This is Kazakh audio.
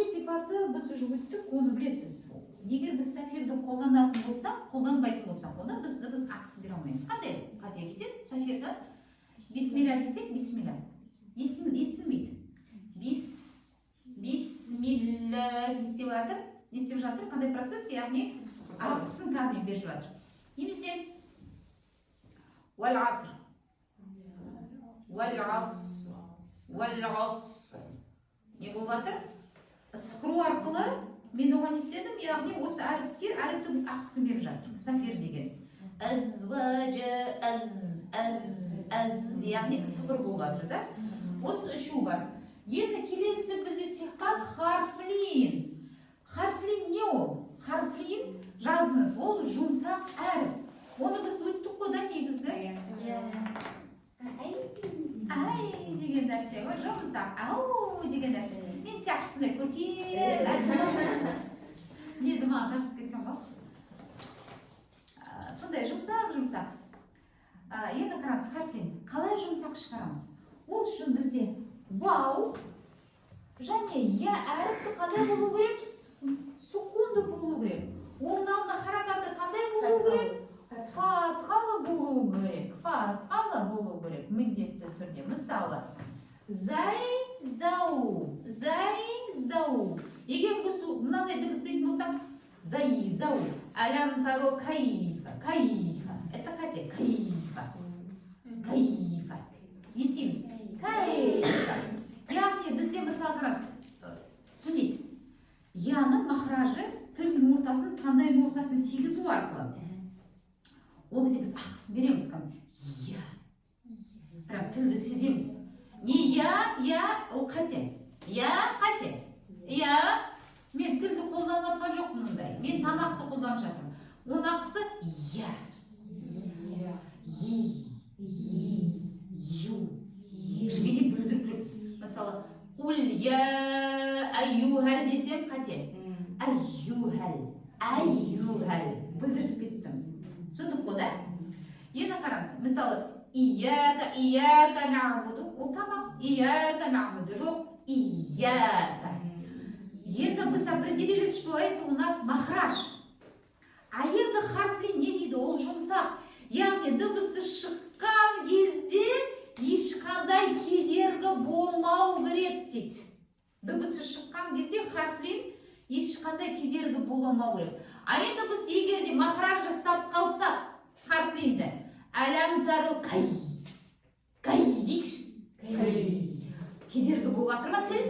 замир сипаты біз уже өттік, оны білесіз. Егер біз сафирді қолданатын болсақ, қолданбайтын болсақ, оны біз ақысы бере алмаймыз. Қандай қате кетеді? Сафирді бисмилля десек, бисмилля. Естілмейді. Бисмилля не істеп жатыр? Қандай процесс? Яғни ақысын кәдімгі беріп жатыр. Немесе вал аср. Не болып жатыр? Сықыру арқылы мен оған істедім, яғни осы әріпті біз ақысын беріп жатыр. Сафир деген. Әзвәжі, яғни сықыр болып жатыр, да? Осы үшу бар. Енді келесі бізде сиқат харфлин. Харфлин не ол? Харфлин жазыңыз, ол жұмсақ әріп. Оны біз өттік қой да негізгі. Ай деген нәрсе ғой, жұмсақ. Ау деген нәрсе. Мен сияқтысындай көркем. Незі маған тартып кеткен ғой. Сондай жұмсақ. Енді қараңыз, харфлин. Қалай жұмсақ шығарамыз? Ол үшін бізде вау және я әріпті қандай болу керек? Сукунды болу керек. Оның алдында харакаты қандай болу керек? Фатхалы болу керек. Міндетті түрде. Мысалы, зау. Егер біз мынандай дыбыс дейтін болсақ, зау. Алям таро кайфа. Это қате? Кайфа. Естиміз? Кайфа. Яғни бізде мысалы қараңыз, түсінейік. Яның махражы тілдің ортасын, таңдайдың ортасын тигізу арқылы. Ол кезде біз ақысын береміз кәдімгі. Прям тілді сеземіз. Не ол қате. Қате. Мен тілді қолданып жатқан жоқпын мұндай. Мен тамақты қолданып жатырмын. Оның ақысы кішкене бүлдіріп. Мысалы, құл айюхал десем қате. Айюхал. Бүлдіріп кеттім. Түсіндік қой, да? Енді қараңыз. Мысалы, ияка нағбуду. Ол тамақ. Ияка нағбуду. Жоқ, ияка. Енді біз определились, что это у нас махраж. А енді харфлин не дейді? Ол жұмсақ. Яғни дыбысы шыққан кезде ешқандай кедергі болмау керек дейді. Дыбысы шыққан кезде харфлин ешқандай кедергі болмау керек. А енді біз егер де махражды ұстап қалсақ харфлинді, әлем тару кай дейікші. Кедергі болып жатыр ма тіл?